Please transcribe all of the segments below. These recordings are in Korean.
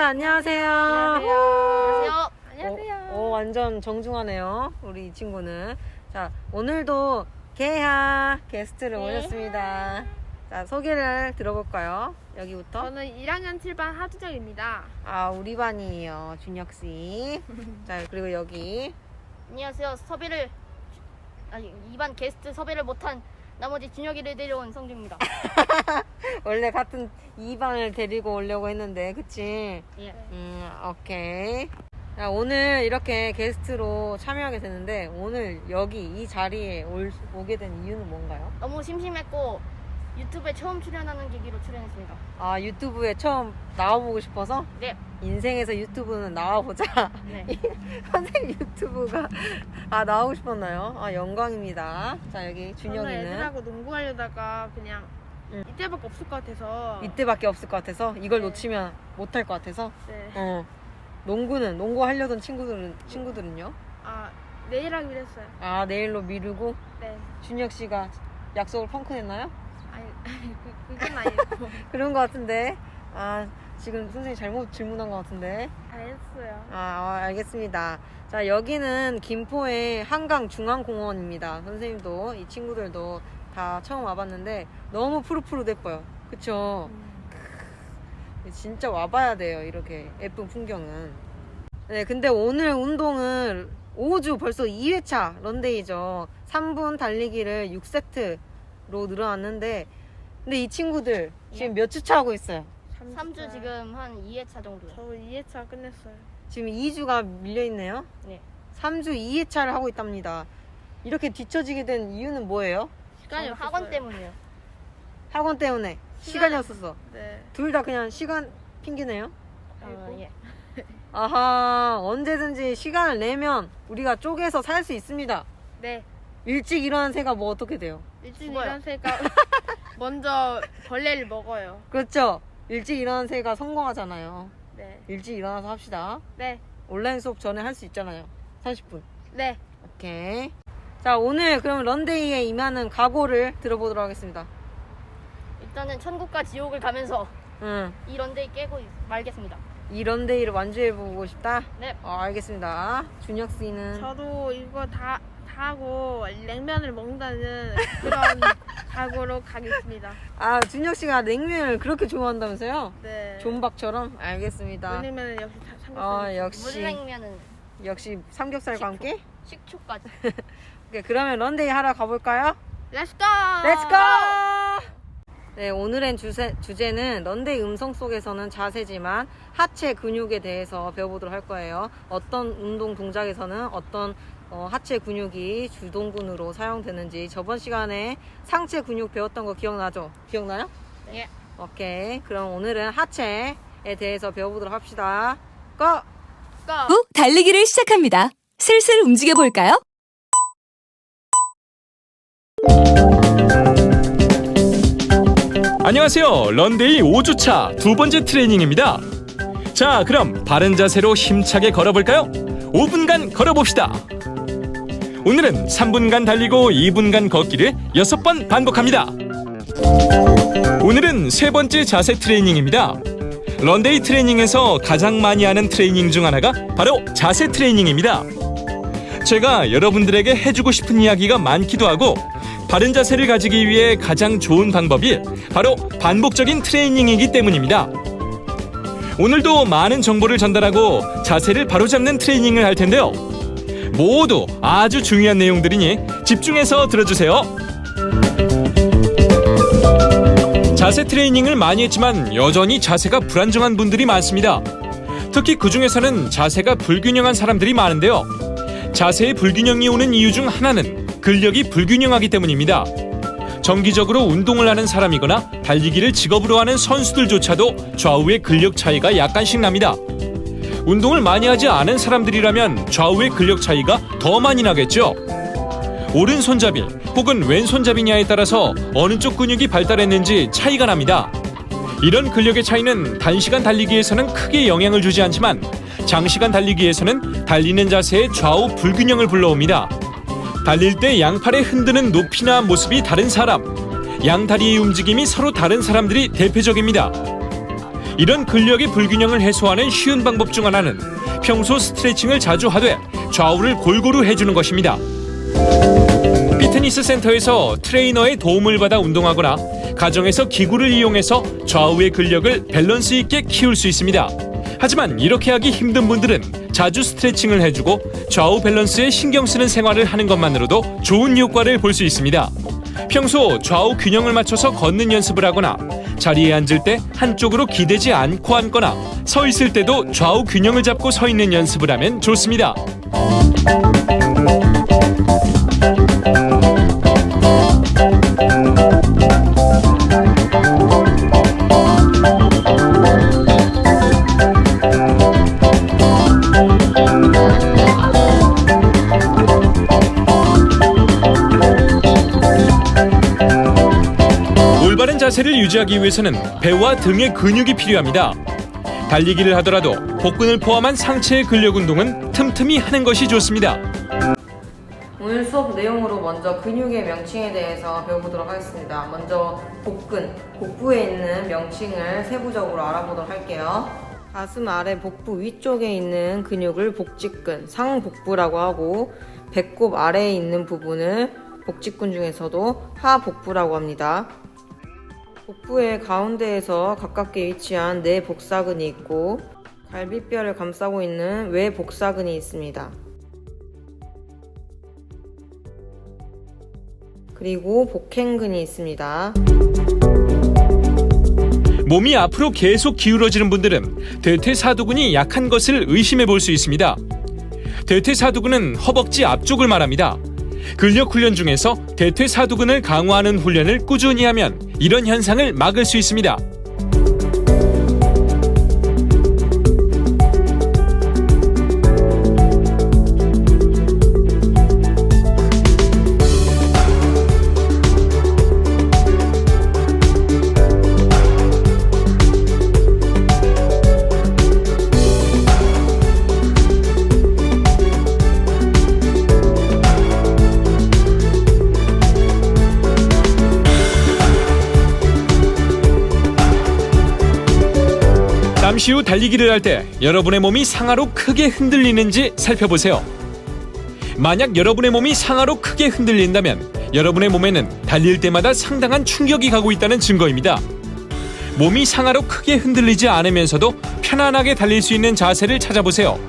안녕하세요. 안녕하세요. 안녕하세요. 오, 완전 정중하네요. 우리 이 친구는. 자, 오늘도 개하 게스트를 모셨습니다. 자, 소개를 들어볼까요? 여기부터. 저는 1학년 7반 하주정입니다. 아, 우리 반이에요. 준혁씨. 자, 그리고 여기. 안녕하세요. 이반 게스트 섭외를 못한 나머지 준혁이를 데려온 성주입니다. 원래 같은 2반을 데리고 오려고 했는데, 그치? 예. 오케이. 자, 오늘 이렇게 게스트로 참여하게 됐는데, 오늘 여기 이 자리에 오게 된 이유는 뭔가요? 너무 심심했고 유튜브에 처음 출연하는 계기로 출연했습니다. 아, 유튜브에 처음 나와보고 싶어서? 네. 인생에서 유튜브는 나와보자. 네. 선생님 유튜브가 나오고 싶었나요? 아, 영광입니다. 자, 여기 저는 준혁이는 애들하고 농구하려다가 그냥 이때밖에 없을 것 같아서 이때밖에 없을 것 같아서 이걸 네. 놓치면 못할 것 같아서 네. 농구 하려던 친구들은요? 내일 하기로 했어요. 아, 내일로 미루고 네. 준혁 씨가 약속을 펑크냈나요? 아니 그건 아니고 그런 것 같은데. 아, 지금 선생님 잘못 질문한 것 같은데. 다 했어요. 알겠습니다. 자, 여기는 김포의 한강중앙공원입니다. 선생님도 이 친구들도 다 처음 와봤는데 너무 푸릇푸릇해뻐요. 그쵸? 진짜 와봐야 돼요. 이렇게 예쁜 풍경은. 네, 근데 오늘 운동은 5주 벌써 2회차 런데이죠. 3분 달리기를 6세트로 늘어났는데, 근데 이 친구들 지금 몇 주차 하고 있어요? 3주 지금 한 2회차 정도요. 저 2회차 끝냈어요. 지금 2주가 밀려있네요. 네. 3주 2회차를 하고 있답니다. 이렇게 뒤처지게 된 이유는 뭐예요? 시간이 저는 없었어요. 학원 때문이에요. 학원 때문에 시간이 없어서. 네. 둘 다 그냥 시간 핑계네요. 예. 아하, 언제든지 시간을 내면 우리가 쪼개서 살 수 있습니다. 네. 일찍 일어난 새가 뭐 어떻게 돼요? 일찍 죽어요. 일어난 새가 먼저 벌레를 먹어요. 그렇죠? 일찍 일어난 새가 성공하잖아요. 네. 일찍 일어나서 합시다. 네. 온라인 수업 전에 할 수 있잖아요. 30분. 네. 오케이. 자, 오늘 그럼 런데이에 임하는 각오를 들어보도록 하겠습니다. 일단은 천국과 지옥을 가면서 응. 이 런데이 깨고 말겠습니다. 이 런데이를 완주해보고 싶다? 네. 알겠습니다. 준혁 씨는? 저도 이거 다 하고 냉면을 먹는다는 그런 각오로 가겠습니다. 아, 준혁 씨가 냉면을 그렇게 좋아한다면서요? 네. 존박처럼? 알겠습니다. 물냉면은 역시 삼겹살. 역시. 물냉면은 역시 삼겹살과 함께? 식초까지. 오케이, 그러면 런데이 하러 가볼까요? 렛츠고! 렛츠고! 네, 오늘의 주제는 런데이 음성 속에서는 자세지만 하체 근육에 대해서 배워보도록 할 거예요. 어떤 운동 동작에서는 어떤 하체 근육이 주동근으로 사용되는지 저번 시간에 상체 근육 배웠던 거 기억나죠? 기억나요? 예. 오케이, 그럼 오늘은 하체에 대해서 배워보도록 합시다. 고! 후 달리기를 시작합니다. 슬슬 움직여 볼까요? 안녕하세요. 런데이 5주차 두 번째 트레이닝입니다. 자, 그럼 바른 자세로 힘차게 걸어볼까요? 5분간 걸어봅시다. 오늘은 3분간 달리고 2분간 걷기를 6번 반복합니다. 오늘은 세 번째 자세 트레이닝입니다. 런데이 트레이닝에서 가장 많이 하는 트레이닝 중 하나가 바로 자세 트레이닝입니다. 제가 여러분들에게 해주고 싶은 이야기가 많기도 하고 바른 자세를 가지기 위해 가장 좋은 방법이 바로 반복적인 트레이닝이기 때문입니다. 오늘도 많은 정보를 전달하고 자세를 바로잡는 트레이닝을 할 텐데요. 모두 아주 중요한 내용들이니 집중해서 들어주세요. 자세 트레이닝을 많이 했지만 여전히 자세가 불안정한 분들이 많습니다. 특히 그 중에서는 자세가 불균형한 사람들이 많은데요. 자세의 불균형이 오는 이유 중 하나는 근력이 불균형하기 때문입니다. 정기적으로 운동을 하는 사람이거나 달리기를 직업으로 하는 선수들조차도 좌우의 근력 차이가 약간씩 납니다. 운동을 많이 하지 않은 사람들이라면 좌우의 근력 차이가 더 많이 나겠죠. 오른손잡이 혹은 왼손잡이냐에 따라서 어느 쪽 근육이 발달했는지 차이가 납니다. 이런 근력의 차이는 단시간 달리기에서는 크게 영향을 주지 않지만 장시간 달리기에서는 달리는 자세의 좌우 불균형을 불러옵니다. 달릴 때 양팔의 흔드는 높이나 모습이 다른 사람, 양다리의 움직임이 서로 다른 사람들이 대표적입니다. 이런 근력의 불균형을 해소하는 쉬운 방법 중 하나는 평소 스트레칭을 자주 하되 좌우를 골고루 해주는 것입니다. 피트니스 센터에서 트레이너의 도움을 받아 운동하거나 가정에서 기구를 이용해서 좌우의 근력을 밸런스 있게 키울 수 있습니다. 하지만 이렇게 하기 힘든 분들은 자주 스트레칭을 해주고 좌우 밸런스에 신경 쓰는 생활을 하는 것만으로도 좋은 효과를 볼 수 있습니다. 평소 좌우 균형을 맞춰서 걷는 연습을 하거나 자리에 앉을 때 한쪽으로 기대지 않고 앉거나 서 있을 때도 좌우 균형을 잡고 서 있는 연습을 하면 좋습니다. 올바른 자세를 유지하기 위해서는 배와 등의 근육이 필요합니다. 달리기를 하더라도 복근을 포함한 상체의 근력 운동은 틈틈이 하는 것이 좋습니다. 오늘 수업 내용으로 먼저 근육의 명칭에 대해서 배워보도록 하겠습니다. 먼저 복근, 복부에 있는 명칭을 세부적으로 알아보도록 할게요. 가슴 아래 복부 위쪽에 있는 근육을 복직근, 상복부라고 하고 배꼽 아래에 있는 부분을 복직근 중에서도 하복부라고 합니다. 복부의 가운데에서 가깝게 위치한 내복사근이 있고 갈비뼈를 감싸고 있는 외복사근이 있습니다. 그리고 복행근이 있습니다. 몸이 앞으로 계속 기울어지는 분들은 대퇴사두근이 약한 것을 의심해 볼 수 있습니다. 대퇴사두근은 허벅지 앞쪽을 말합니다. 근력 훈련 중에서 대퇴사두근을 강화하는 훈련을 꾸준히 하면 이런 현상을 막을 수 있습니다. 잠시 후 달리기를 할 때 여러분의 몸이 상하로 크게 흔들리는지 살펴보세요. 만약 여러분의 몸이 상하로 크게 흔들린다면 여러분의 몸에는 달릴 때마다 상당한 충격이 가고 있다는 증거입니다. 몸이 상하로 크게 흔들리지 않으면서도 편안하게 달릴 수 있는 자세를 찾아보세요.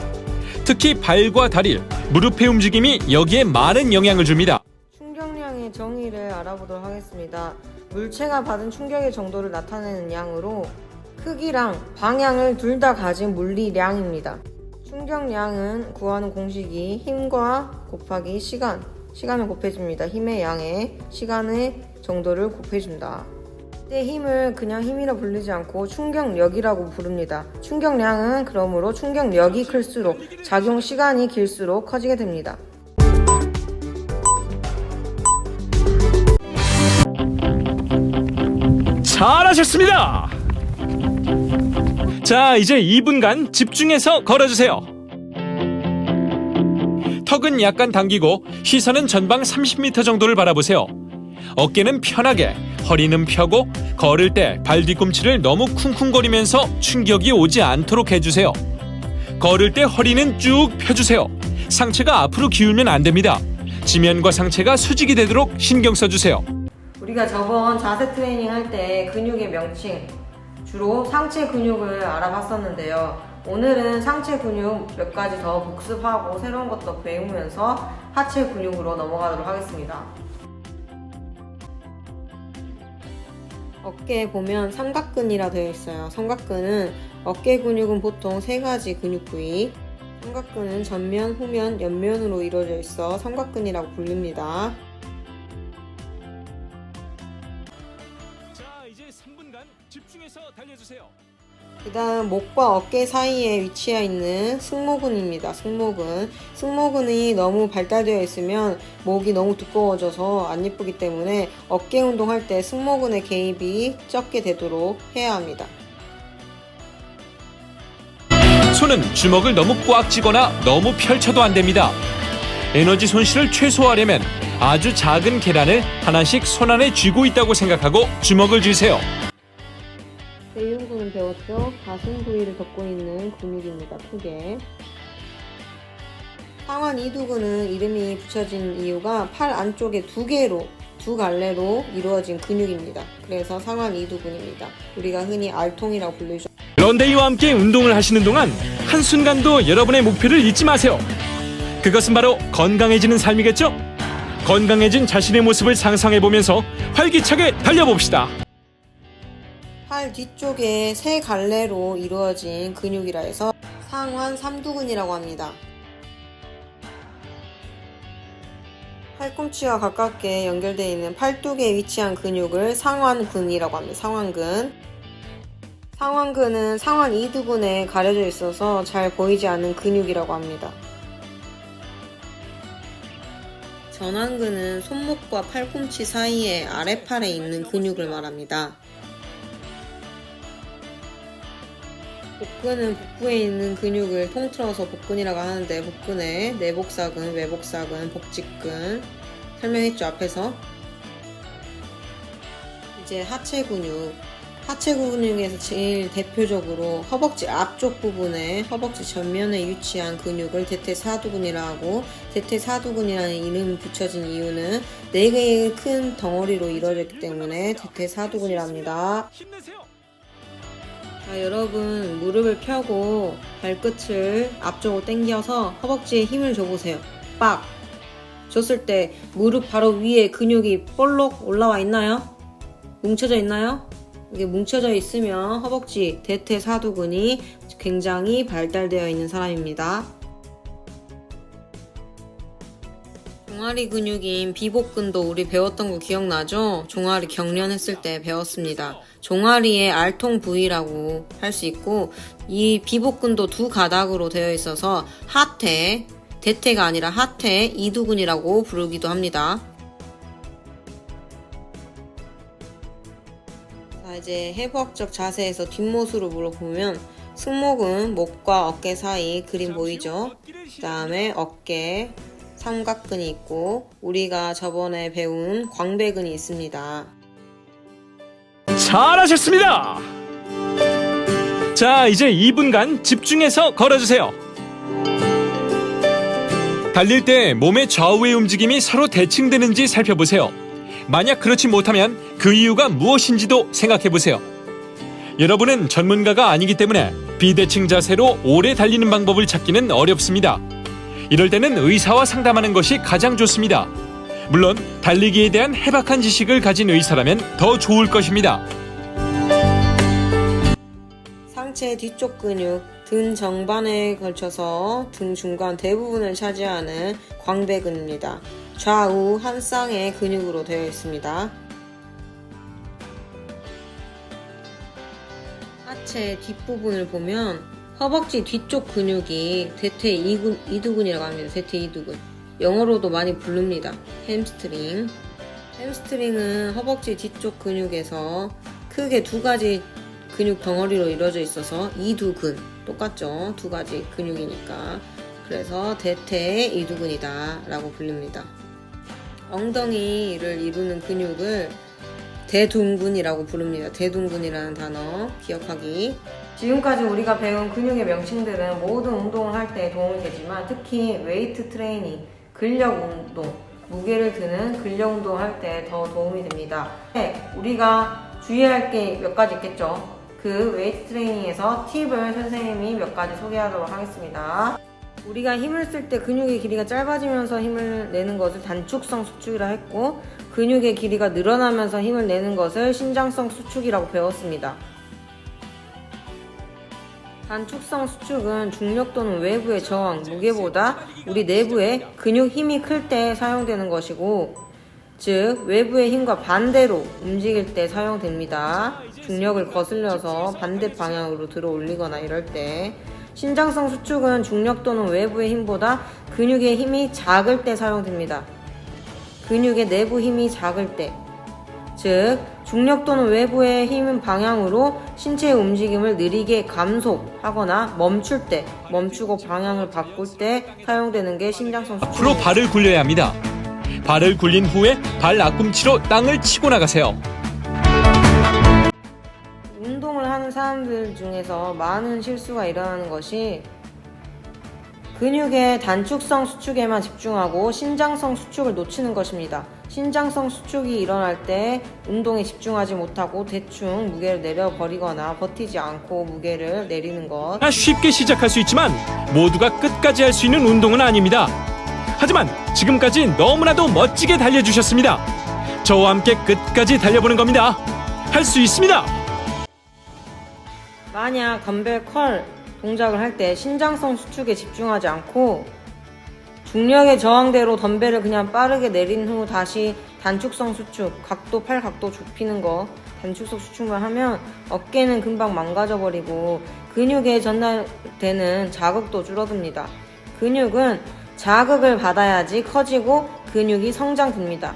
특히 발과 다리, 무릎의 움직임이 여기에 많은 영향을 줍니다. 충격량의 정의를 알아보도록 하겠습니다. 물체가 받은 충격의 정도를 나타내는 양으로 크기랑 방향을 둘 다 가진 물리량입니다. 충격량은 구하는 공식이 힘과 곱하기 시간을 곱해줍니다. 힘의 양에 시간의 정도를 곱해준다. 이때 힘을 그냥 힘이라 부르지 않고 충격력이라고 부릅니다. 충격량은 그러므로 충격력이 클수록 작용 시간이 길수록 커지게 됩니다. 잘하셨습니다. 자, 이제 2분간 집중해서 걸어주세요. 턱은 약간 당기고 시선은 전방 30m 정도를 바라보세요. 어깨는 편하게, 허리는 펴고 걸을 때 발 뒤꿈치를 너무 쿵쿵거리면서 충격이 오지 않도록 해주세요. 걸을 때 허리는 쭉 펴주세요. 상체가 앞으로 기울면 안 됩니다. 지면과 상체가 수직이 되도록 신경 써주세요. 우리가 저번 자세 트레이닝 할 때 근육의 명칭, 주로 상체 근육을 알아봤었는데요. 오늘은 상체 근육 몇 가지 더 복습하고 새로운 것도 배우면서 하체 근육으로 넘어가도록 하겠습니다. 어깨에 보면 삼각근이라 되어 있어요. 삼각근은 어깨 근육은 보통 3가지 근육 부위, 삼각근은 전면, 후면, 옆면으로 이루어져 있어 삼각근이라고 불립니다. 자, 이제 3분간 집중해서 달려주세요. 그 다음 목과 어깨 사이에 위치해 있는 승모근입니다. 승모근이 너무 발달되어 있으면 목이 너무 두꺼워져서 안 예쁘기 때문에 어깨 운동할 때 승모근의 개입이 적게 되도록 해야 합니다. 손은 주먹을 너무 꽉 쥐거나 너무 펼쳐도 안 됩니다. 에너지 손실을 최소화하려면 아주 작은 계란을 하나씩 손 안에 쥐고 있다고 생각하고 주먹을 쥐세요. 대흉근은 배웠죠? 가슴 부위를 덮고 있는 근육입니다. 크게. 상완 이두근은 이름이 붙여진 이유가 팔 안쪽에 두 갈래로 이루어진 근육입니다. 그래서 상완 이두근입니다. 우리가 흔히 알통이라고 부르죠. 그런데 이와 함께 운동을 하시는 동안 한순간도 여러분의 목표를 잊지 마세요. 그것은 바로 건강해지는 삶이겠죠? 건강해진 자신의 모습을 상상해보면서 활기차게 달려봅시다. 팔 뒤쪽에 세 갈래로 이루어진 근육이라 해서 상완 삼두근이라고 합니다. 팔꿈치와 가깝게 연결되어 있는 팔뚝에 위치한 근육을 상완근이라고 합니다. 상완근. 상완근은 상완 이두근에 가려져 있어서 잘 보이지 않는 근육이라고 합니다. 전완근은 손목과 팔꿈치 사이에 아랫팔에 있는 근육을 말합니다. 복근은 복부에 있는 근육을 통틀어서 복근이라고 하는데 복근에 내복사근, 외복사근, 복직근 설명했죠 앞에서. 이제 하체 근육. 하체 근육에서 제일 대표적으로 허벅지 앞쪽 부분에 허벅지 전면에 위치한 근육을 대퇴사두근이라 하고, 대퇴사두근이라는 이름이 붙여진 이유는 4개의 큰 덩어리로 이루어졌기 때문에 대퇴사두근이라 합니다. 자, 여러분 무릎을 펴고 발끝을 앞쪽으로 당겨서 허벅지에 힘을 줘보세요. 빡! 줬을 때 무릎 바로 위에 근육이 볼록 올라와 있나요? 뭉쳐져 있나요? 이게 뭉쳐져 있으면 허벅지 대퇴사두근이 굉장히 발달되어 있는 사람입니다. 종아리 근육인 비복근도 우리 배웠던 거 기억나죠? 종아리 경련했을 때 배웠습니다. 종아리의 알통 부위라고 할 수 있고, 이 비복근도 두 가닥으로 되어 있어서 하태, 대퇴가 아니라 하태 이두근이라고 부르기도 합니다. 자, 이제 해부학적 자세에서 뒷모습으로 물어보면 승모근 목과 어깨 사이 그림 보이죠? 그 다음에 어깨, 삼각근이 있고 우리가 저번에 배운 광배근이 있습니다. 잘하셨습니다. 자, 이제 2분간 집중해서 걸어주세요. 달릴 때 몸의 좌우의 움직임이 서로 대칭되는지 살펴보세요. 만약 그렇지 못하면 그 이유가 무엇인지도 생각해보세요. 여러분은 전문가가 아니기 때문에 비대칭 자세로 오래 달리는 방법을 찾기는 어렵습니다. 이럴 때는 의사와 상담하는 것이 가장 좋습니다. 물론 달리기에 대한 해박한 지식을 가진 의사라면 더 좋을 것입니다. 상체 뒤쪽 근육, 등 정반에 걸쳐서 등 중간 대부분을 차지하는 광배근입니다. 좌우 한 쌍의 근육으로 되어 있습니다. 하체 뒷부분을 보면 허벅지 뒤쪽 근육이 대퇴 이두근이라고 합니다. 대퇴 이두근. 영어로도 많이 부릅니다. 햄스트링. 햄스트링은 허벅지 뒤쪽 근육에서 크게 두 가지 근육 덩어리로 이루어져 있어서 이두근. 똑같죠? 두 가지 근육이니까. 그래서 대퇴 이두근이다 라고 불립니다. 엉덩이를 이루는 근육을 대둔근이라고 부릅니다. 대둔근이라는 단어 기억하기. 지금까지 우리가 배운 근육의 명칭들은 모든 운동을 할 때 도움이 되지만 특히 웨이트 트레이닝, 근력 운동, 무게를 드는 근력 운동을 할 때 더 도움이 됩니다. 우리가 주의할 게 몇 가지 있겠죠. 그 웨이트 트레이닝에서 팁을 선생님이 몇 가지 소개하도록 하겠습니다. 우리가 힘을 쓸 때 근육의 길이가 짧아지면서 힘을 내는 것을 단축성 수축이라 했고, 근육의 길이가 늘어나면서 힘을 내는 것을 신장성 수축이라고 배웠습니다. 단축성 수축은 중력 또는 외부의 저항, 무게보다 우리 내부의 근육 힘이 클 때 사용되는 것이고, 즉 외부의 힘과 반대로 움직일 때 사용됩니다. 중력을 거슬려서 반대 방향으로 들어 올리거나 이럴 때. 신장성 수축은 중력 또는 외부의 힘보다 근육의 힘이 작을 때 사용됩니다. 근육의 내부 힘이 작을 때, 즉 중력 또는 외부의 힘 방향으로 신체의 움직임을 느리게 감속하거나 멈출 때, 멈추고 방향을 바꿀 때 사용되는 게 신장성 수축입니다. 앞으로 발을 굴려야 합니다. 발을 굴린 후에 발 앞꿈치로 땅을 치고 나가세요. 운동을 하는 사람들 중에서 많은 실수가 일어나는 것이 근육의 단축성 수축에만 집중하고 신장성 수축을 놓치는 것입니다. 신장성 수축이 일어날 때 운동에 집중하지 못하고 대충 무게를 내려버리거나 버티지 않고 무게를 내리는 것. 쉽게 시작할 수 있지만 모두가 끝까지 할 수 있는 운동은 아닙니다. 하지만 지금까지 너무나도 멋지게 달려주셨습니다. 저와 함께 끝까지 달려보는 겁니다. 할 수 있습니다. 만약 덤벨 컬 동작을 할 때 신장성 수축에 집중하지 않고 중력의 저항대로 덤벨을 그냥 빠르게 내린 후 다시 단축성 수축, 팔 각도 좁히는 거, 단축성 수축만 하면 어깨는 금방 망가져버리고 근육에 전달되는 자극도 줄어듭니다. 근육은 자극을 받아야지 커지고 근육이 성장됩니다.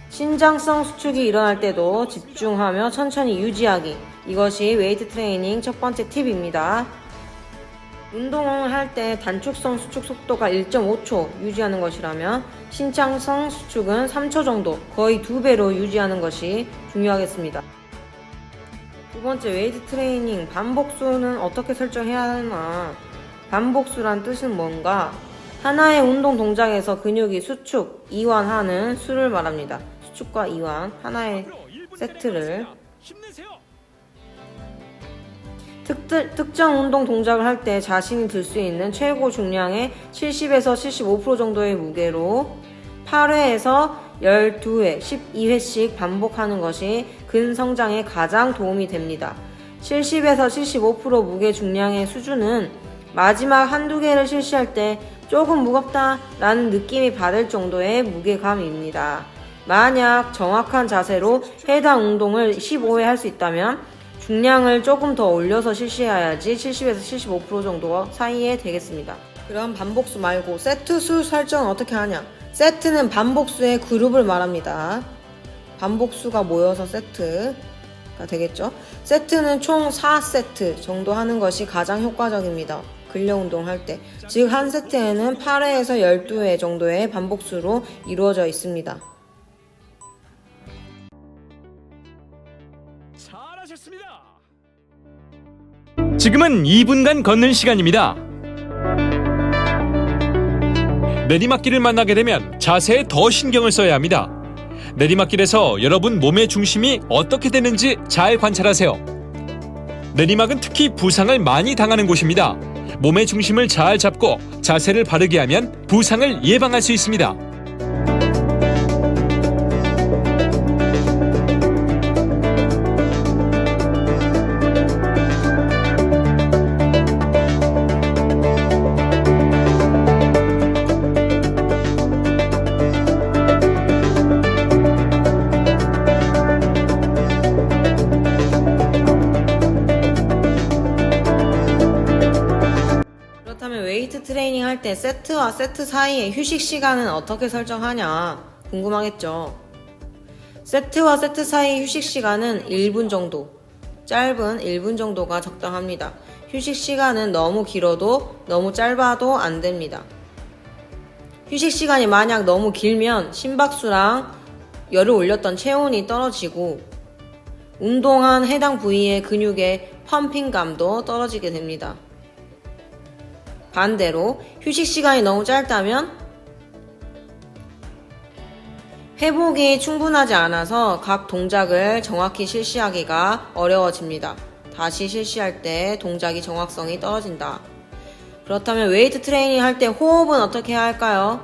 신장성 수축이 일어날 때도 집중하며 천천히 유지하기. 이것이 웨이트 트레이닝 첫 번째 팁입니다. 운동을 할 때 단축성 수축 속도가 1.5초 유지하는 것이라면 신장성 수축은 3초 정도, 거의 2배로 유지하는 것이 중요하겠습니다. 두 번째, 웨이트 트레이닝 반복수는 어떻게 설정해야 하나? 반복수란 뜻은 뭔가? 하나의 운동 동작에서 근육이 수축, 이완하는 수를 말합니다. 수축과 이완, 하나의 세트를. 특정 운동 동작을 할 때 자신이 들 수 있는 최고 중량의 70에서 75% 정도의 무게로 8회에서 12회, 12회씩 반복하는 것이 근성장에 가장 도움이 됩니다. 70에서 75% 무게 중량의 수준은 마지막 한두 개를 실시할 때 조금 무겁다 라는 느낌이 받을 정도의 무게감입니다. 만약 정확한 자세로 해당 운동을 15회 할 수 있다면 중량을 조금 더 올려서 실시해야지 70에서 75% 정도 사이에 되겠습니다. 그럼 반복수 말고 세트 수 설정은 어떻게 하냐? 세트는 반복수의 그룹을 말합니다. 반복수가 모여서 세트가 되겠죠. 세트는 총 4세트 정도 하는 것이 가장 효과적입니다. 근력 운동을 할 때. 즉 한 세트에는 8회에서 12회 정도의 반복수로 이루어져 있습니다. 잘하셨습니다. 지금은 2분간 걷는 시간입니다. 내리막길을 만나게 되면 자세에 더 신경을 써야 합니다. 내리막길에서 여러분 몸의 중심이 어떻게 되는지 잘 관찰하세요. 내리막은 특히 부상을 많이 당하는 곳입니다. 몸의 중심을 잘 잡고 자세를 바르게 하면 부상을 예방할 수 있습니다. 그렇다면 웨이트 트레이닝 할 때 세트와 세트 사이의 휴식 시간은 어떻게 설정하냐 궁금하겠죠. 세트와 세트 사이의 휴식 시간은 1분 정도, 짧은 1분 정도가 적당합니다. 휴식 시간은 너무 길어도 너무 짧아도 안 됩니다. 휴식 시간이 만약 너무 길면 심박수랑 열을 올렸던 체온이 떨어지고 운동한 해당 부위의 근육의 펌핑감도 떨어지게 됩니다. 반대로 휴식 시간이 너무 짧다면 회복이 충분하지 않아서 각 동작을 정확히 실시하기가 어려워집니다. 다시 실시할 때 동작이 정확성이 떨어진다. 그렇다면 웨이트 트레이닝 할 때 호흡은 어떻게 해야 할까요?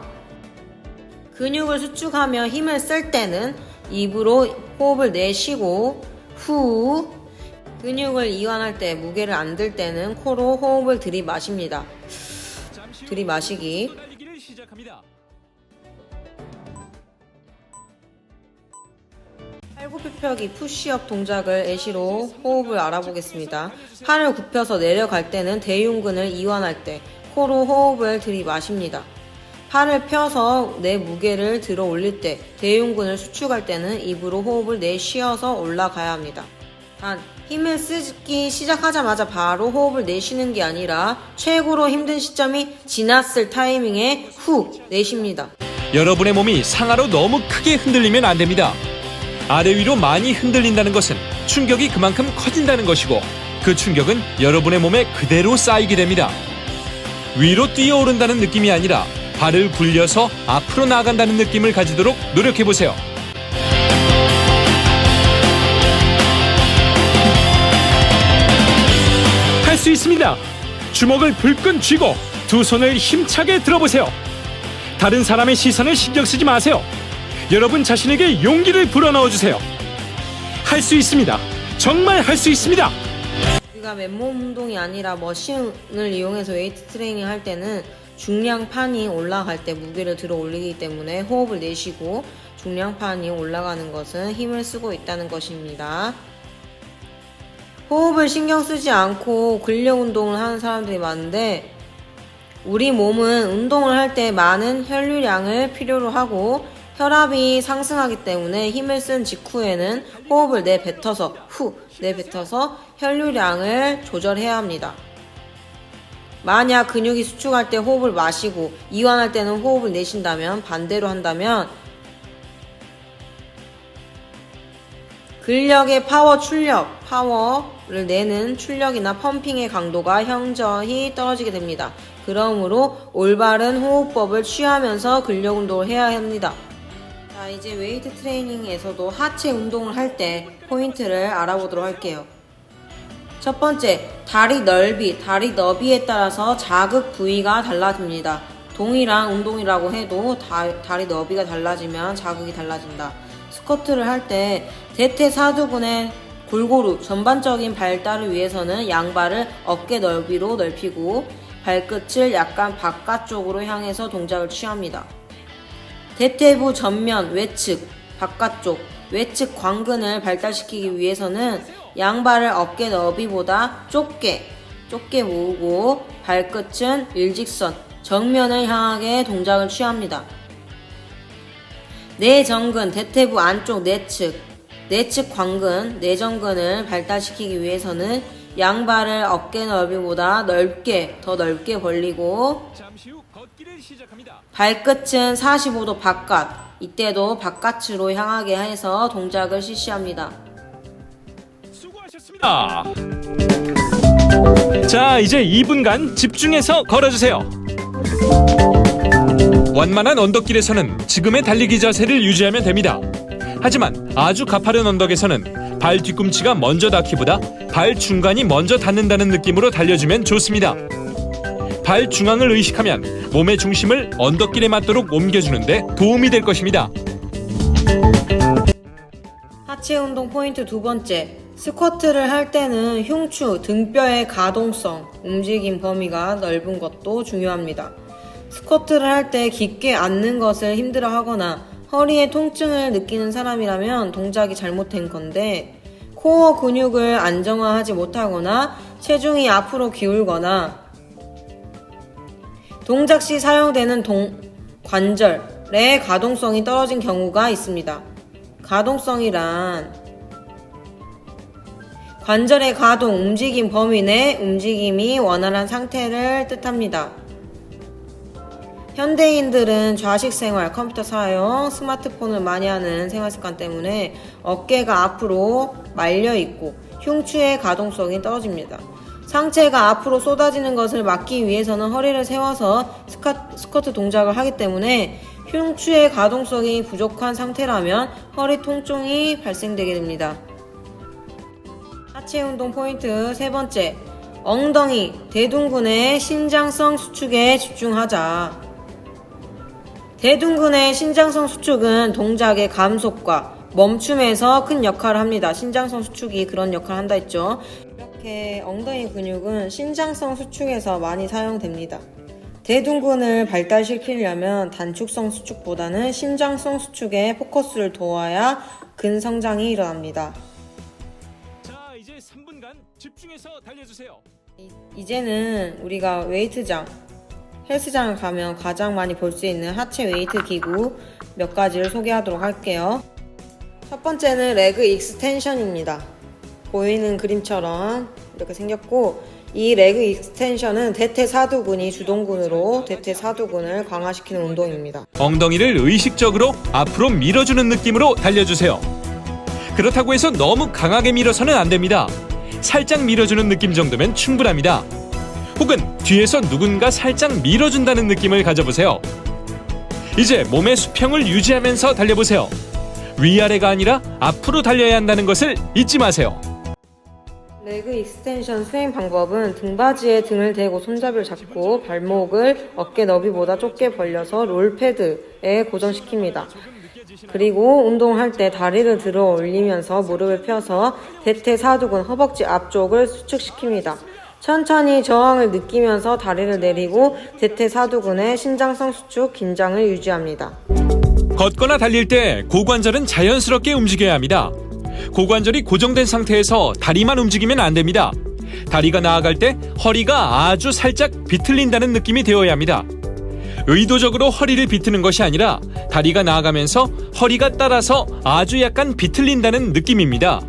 근육을 수축하며 힘을 쓸 때는 입으로 호흡을 내쉬고 후, 근육을 이완할 때 무게를 안 들 때는 코로 호흡을 들이마십니다. 들이마시기. 팔굽혀펴기 푸시업 동작을 예시로 호흡을 알아보겠습니다. 팔을 굽혀서 내려갈 때는 대흉근을 이완할 때 코로 호흡을 들이마십니다. 팔을 펴서 내 무게를 들어 올릴 때 대흉근을 수축할 때는 입으로 호흡을 내쉬어서 올라가야 합니다. 단 힘을 쓰기 시작하자마자 바로 호흡을 내쉬는 게 아니라 최고로 힘든 시점이 지났을 타이밍에 후 내쉽니다. 여러분의 몸이 상하로 너무 크게 흔들리면 안 됩니다. 아래 위로 많이 흔들린다는 것은 충격이 그만큼 커진다는 것이고 그 충격은 여러분의 몸에 그대로 쌓이게 됩니다. 위로 뛰어오른다는 느낌이 아니라 발을 굴려서 앞으로 나아간다는 느낌을 가지도록 노력해보세요. 할 수 있습니다. 주먹을 불끈 쥐고 두 손을 힘차게 들어보세요. 다른 사람의 시선을 신경 쓰지 마세요. 여러분 자신에게 용기를 불어넣어주세요. 할 수 있습니다. 정말 할 수 있습니다. 우리가 맨몸 운동이 아니라 머신을 이용해서 웨이트 트레이닝 할 때는 중량판이 올라갈 때 무게를 들어 올리기 때문에 호흡을 내쉬고 중량판이 올라가는 것은 힘을 쓰고 있다는 것입니다. 호흡을 신경 쓰지 않고 근력 운동을 하는 사람들이 많은데 우리 몸은 운동을 할 때 많은 혈류량을 필요로 하고 혈압이 상승하기 때문에 힘을 쓴 직후에는 호흡을 내뱉어서 혈류량을 조절해야 합니다. 만약 근육이 수축할 때 호흡을 마시고 이완할 때는 호흡을 내쉰다면 반대로 한다면 근력의 파워를 내는 출력이나 펌핑의 강도가 현저히 떨어지게 됩니다. 그러므로 올바른 호흡법을 취하면서 근력 운동을 해야 합니다. 자, 이제 웨이트 트레이닝에서도 하체 운동을 할 때 포인트를 알아보도록 할게요. 첫 번째, 다리 너비에 따라서 자극 부위가 달라집니다. 동일한 운동이라고 해도 다리 너비가 달라지면 자극이 달라진다. 스쿼트를 할 때 대퇴사두근의 골고루 전반적인 발달을 위해서는 양발을 어깨 넓이로 넓히고 발끝을 약간 바깥쪽으로 향해서 동작을 취합니다. 대퇴부 전면 외측, 바깥쪽, 외측 광근을 발달시키기 위해서는 양발을 어깨 너비보다 좁게 모으고 발끝은 일직선, 정면을 향하게 동작을 취합니다. 내전근, 대퇴부 안쪽 내측 광근, 내전근을 발달시키기 위해서는 양발을 어깨 넓이보다 더 넓게 벌리고 잠시 후 걷기를 시작합니다. 발끝은 45도 바깥, 이때도 바깥으로 향하게 해서 동작을 실시합니다. 수고하셨습니다. 자, 이제 2분간 집중해서 걸어주세요. 완만한 언덕길에서는 지금의 달리기 자세를 유지하면 됩니다. 하지만 아주 가파른 언덕에서는 발 뒤꿈치가 먼저 닿기보다 발 중간이 먼저 닿는다는 느낌으로 달려주면 좋습니다. 발 중앙을 의식하면 몸의 중심을 언덕길에 맞도록 옮겨주는데 도움이 될 것입니다. 하체 운동 포인트 두 번째, 스쿼트를 할 때는 흉추, 등뼈의 가동성, 움직임 범위가 넓은 것도 중요합니다. 스쿼트를 할 때 깊게 앉는 것을 힘들어하거나 허리에 통증을 느끼는 사람이라면 동작이 잘못된 건데 코어 근육을 안정화하지 못하거나 체중이 앞으로 기울거나 동작 시 사용되는 관절의 가동성이 떨어진 경우가 있습니다. 가동성이란 관절의 가동, 움직임 범위 내 움직임이 원활한 상태를 뜻합니다. 현대인들은 좌식 생활, 컴퓨터 사용, 스마트폰을 많이 하는 생활 습관 때문에 어깨가 앞으로 말려 있고 흉추의 가동성이 떨어집니다. 상체가 앞으로 쏟아지는 것을 막기 위해서는 허리를 세워서 스쿼트 동작을 하기 때문에 흉추의 가동성이 부족한 상태라면 허리 통증이 발생되게 됩니다. 하체 운동 포인트 세 번째, 엉덩이, 대둔근의 신장성 수축에 집중하자. 대둔근의 신장성 수축은 동작의 감속과 멈춤에서 큰 역할을 합니다. 신장성 수축이 그런 역할을 한다 했죠. 이렇게 엉덩이 근육은 신장성 수축에서 많이 사용됩니다. 대둔근을 발달시키려면 단축성 수축보다는 신장성 수축에 포커스를 둬야 근성장이 일어납니다. 자, 이제 3분간 집중해서 달려주세요. 이제는 우리가 웨이트장, 헬스장을 가면 가장 많이 볼 수 있는 하체 웨이트 기구 몇 가지를 소개하도록 할게요. 첫 번째는 레그 익스텐션입니다. 보이는 그림처럼 이렇게 생겼고 이 레그 익스텐션은 대퇴사두근이 주동근으로 대퇴사두근을 강화시키는 운동입니다. 엉덩이를 의식적으로 앞으로 밀어주는 느낌으로 달려주세요. 그렇다고 해서 너무 강하게 밀어서는 안 됩니다. 살짝 밀어주는 느낌 정도면 충분합니다. 혹은 뒤에서 누군가 살짝 밀어준다는 느낌을 가져보세요. 이제 몸의 수평을 유지하면서 달려보세요. 위아래가 아니라 앞으로 달려야 한다는 것을 잊지 마세요. 레그 익스텐션 수행 방법은 등받이에 등을 대고 손잡이를 잡고 발목을 어깨 너비보다 좁게 벌려서 롤패드에 고정시킵니다. 그리고 운동할 때 다리를 들어 올리면서 무릎을 펴서 대퇴사두근 허벅지 앞쪽을 수축시킵니다. 천천히 저항을 느끼면서 다리를 내리고 대퇴사두근의 신장성 수축, 긴장을 유지합니다. 걷거나 달릴 때 고관절은 자연스럽게 움직여야 합니다. 고관절이 고정된 상태에서 다리만 움직이면 안 됩니다. 다리가 나아갈 때 허리가 아주 살짝 비틀린다는 느낌이 되어야 합니다. 의도적으로 허리를 비트는 것이 아니라 다리가 나아가면서 허리가 따라서 아주 약간 비틀린다는 느낌입니다.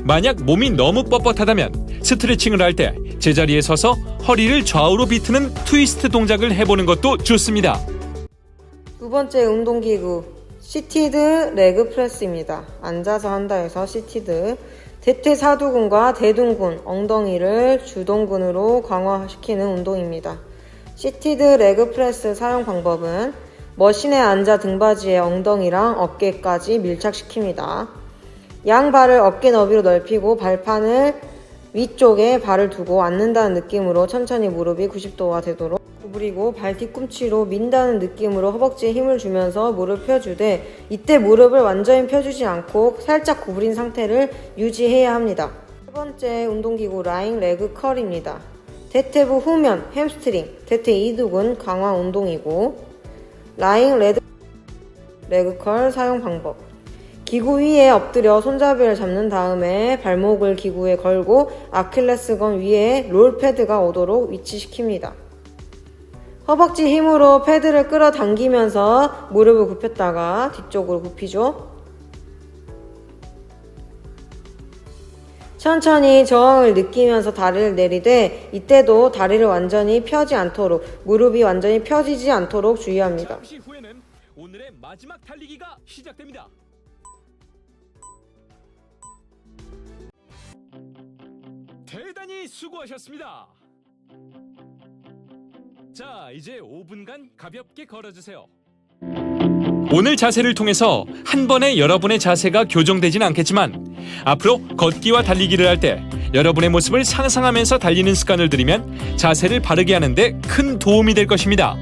만약 몸이 너무 뻣뻣하다면 스트레칭을 할 때 제자리에 서서 허리를 좌우로 비트는 트위스트 동작을 해보는 것도 좋습니다. 두 번째 운동기구, 시티드 레그 프레스입니다. 앉아서 한다 해서 시티드. 대퇴사두근과 대둔근, 엉덩이를 주동근으로 강화시키는 운동입니다. 시티드 레그 프레스 사용 방법은 머신에 앉아 등받이에 엉덩이랑 어깨까지 밀착시킵니다. 양발을 어깨 너비로 넓히고 발판을 위쪽에 발을 두고 앉는다는 느낌으로 천천히 무릎이 90도가 되도록 구부리고 발 뒤꿈치로 민다는 느낌으로 허벅지에 힘을 주면서 무릎 펴주되 이때 무릎을 완전히 펴주지 않고 살짝 구부린 상태를 유지해야 합니다. 세 번째 운동기구 라잉 레그 컬입니다. 대퇴부 후면 햄스트링, 대퇴 이두근 강화 운동이고 라잉 레그 컬 사용 방법. 기구 위에 엎드려 손잡이를 잡는 다음에 발목을 기구에 걸고 아킬레스건 위에 롤 패드가 오도록 위치시킵니다. 허벅지 힘으로 패드를 끌어당기면서 무릎을 굽혔다가 뒤쪽으로 굽히죠. 천천히 저항을 느끼면서 다리를 내리되 이때도 다리를 완전히 펴지 않도록 무릎이 완전히 펴지지 않도록 주의합니다. 잠시 후에는 오늘의 마지막 달리기가 시작됩니다. 대단히 수고하셨습니다. 자, 이제 5분간 가볍게 걸어주세요. 오늘 자세를 통해서 한 번에 여러분의 자세가 교정되진 않겠지만 앞으로 걷기와 달리기를 할 때 여러분의 모습을 상상하면서 달리는 습관을 들이면 자세를 바르게 하는데 큰 도움이 될 것입니다.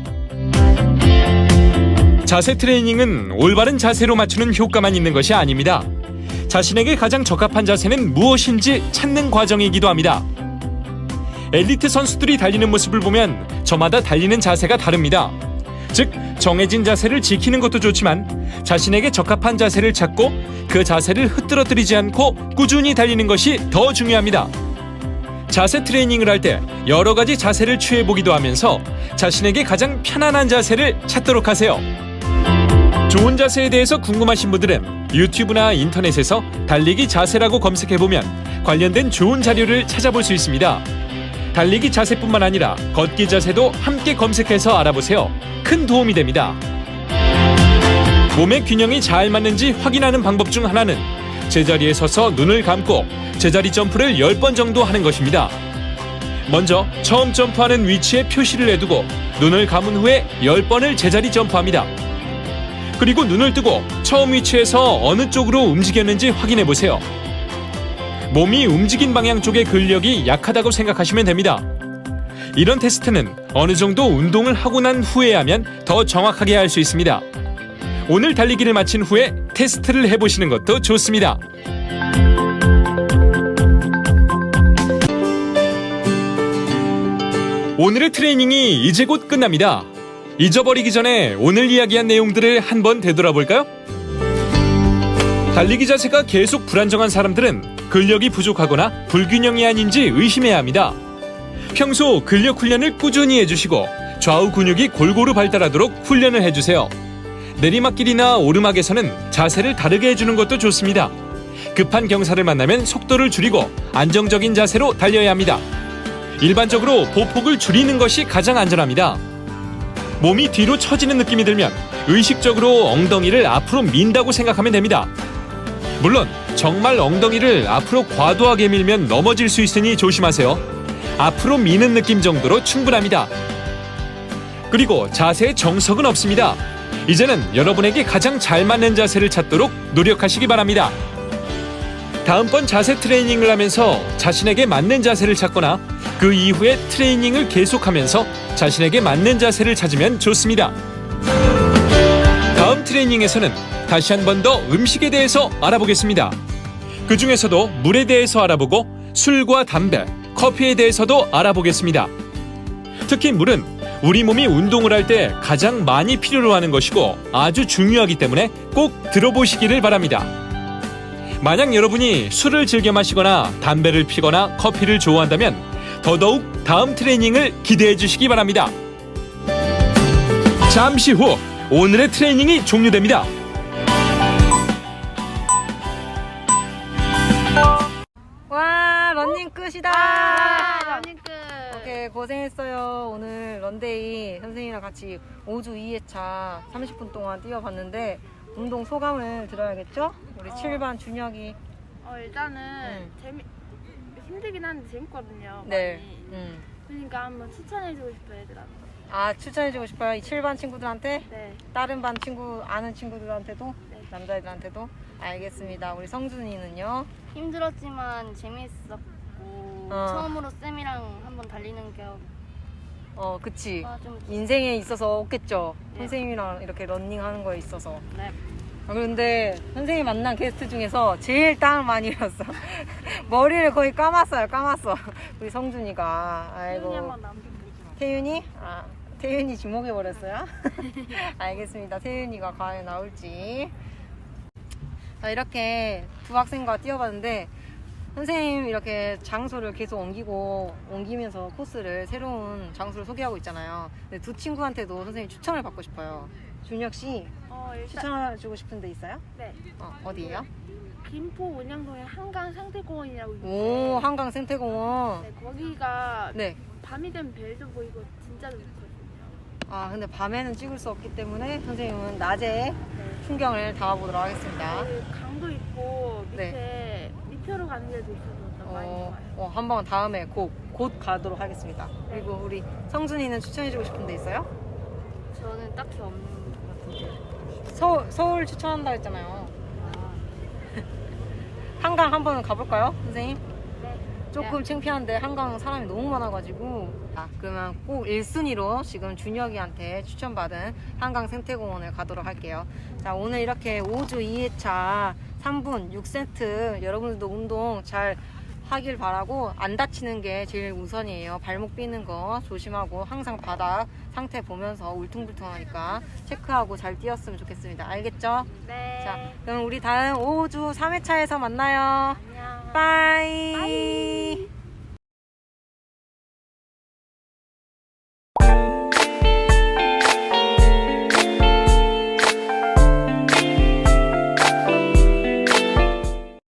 자세 트레이닝은 올바른 자세로 맞추는 효과만 있는 것이 아닙니다. 자신에게 가장 적합한 자세는 무엇인지 찾는 과정이기도 합니다. 엘리트 선수들이 달리는 모습을 보면 저마다 달리는 자세가 다릅니다. 즉, 정해진 자세를 지키는 것도 좋지만 자신에게 적합한 자세를 찾고 그 자세를 흐트러뜨리지 않고 꾸준히 달리는 것이 더 중요합니다. 자세 트레이닝을 할 때 여러 가지 자세를 취해보기도 하면서 자신에게 가장 편안한 자세를 찾도록 하세요. 좋은 자세에 대해서 궁금하신 분들은 유튜브나 인터넷에서 달리기 자세라고 검색해보면 관련된 좋은 자료를 찾아볼 수 있습니다. 달리기 자세뿐만 아니라 걷기 자세도 함께 검색해서 알아보세요. 큰 도움이 됩니다. 몸의 균형이 잘 맞는지 확인하는 방법 중 하나는 제자리에 서서 눈을 감고 제자리 점프를 10번 정도 하는 것입니다. 먼저 처음 점프하는 위치에 표시를 해두고 눈을 감은 후에 10번을 제자리 점프합니다. 그리고 눈을 뜨고 처음 위치에서 어느 쪽으로 움직였는지 확인해 보세요. 몸이 움직인 방향 쪽의 근력이 약하다고 생각하시면 됩니다. 이런 테스트는 어느 정도 운동을 하고 난 후에 하면 더 정확하게 할 수 있습니다. 오늘 달리기를 마친 후에 테스트를 해보시는 것도 좋습니다. 오늘의 트레이닝이 이제 곧 끝납니다. 잊어버리기 전에 오늘 이야기한 내용들을 한번 되돌아볼까요? 달리기 자세가 계속 불안정한 사람들은 근력이 부족하거나 불균형이 아닌지 의심해야 합니다. 평소 근력 훈련을 꾸준히 해주시고 좌우 근육이 골고루 발달하도록 훈련을 해주세요. 내리막길이나 오르막에서는 자세를 다르게 해주는 것도 좋습니다. 급한 경사를 만나면 속도를 줄이고 안정적인 자세로 달려야 합니다. 일반적으로 보폭을 줄이는 것이 가장 안전합니다. 몸이 뒤로 처지는 느낌이 들면 의식적으로 엉덩이를 앞으로 민다고 생각하면 됩니다. 물론 정말 엉덩이를 앞으로 과도하게 밀면 넘어질 수 있으니 조심하세요. 앞으로 미는 느낌 정도로 충분합니다. 그리고 자세에 정석은 없습니다. 이제는 여러분에게 가장 잘 맞는 자세를 찾도록 노력하시기 바랍니다. 다음번 자세 트레이닝을 하면서 자신에게 맞는 자세를 찾거나 그 이후에 트레이닝을 계속하면서 자신에게 맞는 자세를 찾으면 좋습니다. 다음 트레이닝에서는 다시 한 번 더 음식에 대해서 알아보겠습니다. 그 중에서도 물에 대해서 알아보고 술과 담배, 커피에 대해서도 알아보겠습니다. 특히 물은 우리 몸이 운동을 할 때 가장 많이 필요로 하는 것이고 아주 중요하기 때문에 꼭 들어보시기를 바랍니다. 만약 여러분이 술을 즐겨 마시거나 담배를 피거나 커피를 좋아한다면 더더욱 다음 트레이닝을 기대해 주시기 바랍니다. 잠시 후 오늘의 트레이닝이 종료됩니다. 와, 런닝 끝이다. 러닝 끝. 오케이, 고생했어요. 오늘 런데이 선생님이랑 같이 5주 2회차 30분 동안 뛰어봤는데 운동 소감을 들어야겠죠? 우리 7반 준혁이. 일단은 힘들긴 한데 재밌거든요. 네. 많이. 그러니까 한번 추천해주고 싶어요, 애들한테. 아, 추천해주고 싶어요. 이 7반 친구들한테? 네. 다른 반 친구, 아는 친구들한테도? 네. 남자애들한테도? 알겠습니다. 우리 성준이는요? 힘들었지만 재밌었고 처음으로 쌤이랑 한번 달리는 그치. 좀 인생에 있어서 없겠죠. 네. 선생님이랑 이렇게 런닝하는 거에 있어서. 네. 그런데 선생님 만난 게스트 중에서 제일 땀을 많이 흘렸어. 머리를 거의 감았어요. 우리 성준이가. 아이고. 태윤이 한번 남겨보세요. 태윤이? 태윤이 지목해버렸어요? 알겠습니다. 태윤이가 과연 나올지. 자, 이렇게 두 학생과 뛰어봤는데 선생님 이렇게 장소를 계속 옮기면서 코스를 새로운 장소를 소개하고 있잖아요. 근데 두 친구한테도 선생님 추천을 받고 싶어요. 준혁 씨 일단 추천해주고 싶은 데 있어요? 네. 어디예요? 김포 원양동에 한강 상태공원이라고 있는데. 오, 한강 생태공원. 네, 거기가 네. 밤이 되면 별도 보이고 진짜 좋거든요. 근데 밤에는 찍을 수 없기 때문에 선생님은 낮에 네. 풍경을 담아보도록 하겠습니다. 강도 있고 네. 밑으로 가는 데도 있어서 많이 좋아요. 한번 다음에 곧 가도록 하겠습니다. 그리고 우리 성준이는 추천해주고 싶은 데 있어요? 저는 딱히 없는 것 같은데. 서울 추천한다 했잖아요. 한강 한번 가볼까요, 선생님? 네. 조금 창피한데 한강 사람이 너무 많아가지고. 그러면 꼭 1순위로 지금 준혁이한테 추천받은 한강 생태공원을 가도록 할게요. 자, 오늘 이렇게 5주 2회차 3분 6세트 여러분들도 운동 잘 하길 바라고 안 다치는 게 제일 우선이에요. 발목 삐는 거 조심하고 항상 바닥 상태 보면서 울퉁불퉁하니까 체크하고 잘 뛰었으면 좋겠습니다. 알겠죠? 네. 자, 그럼 우리 다음 5주 3회차에서 만나요. 안녕. 빠이.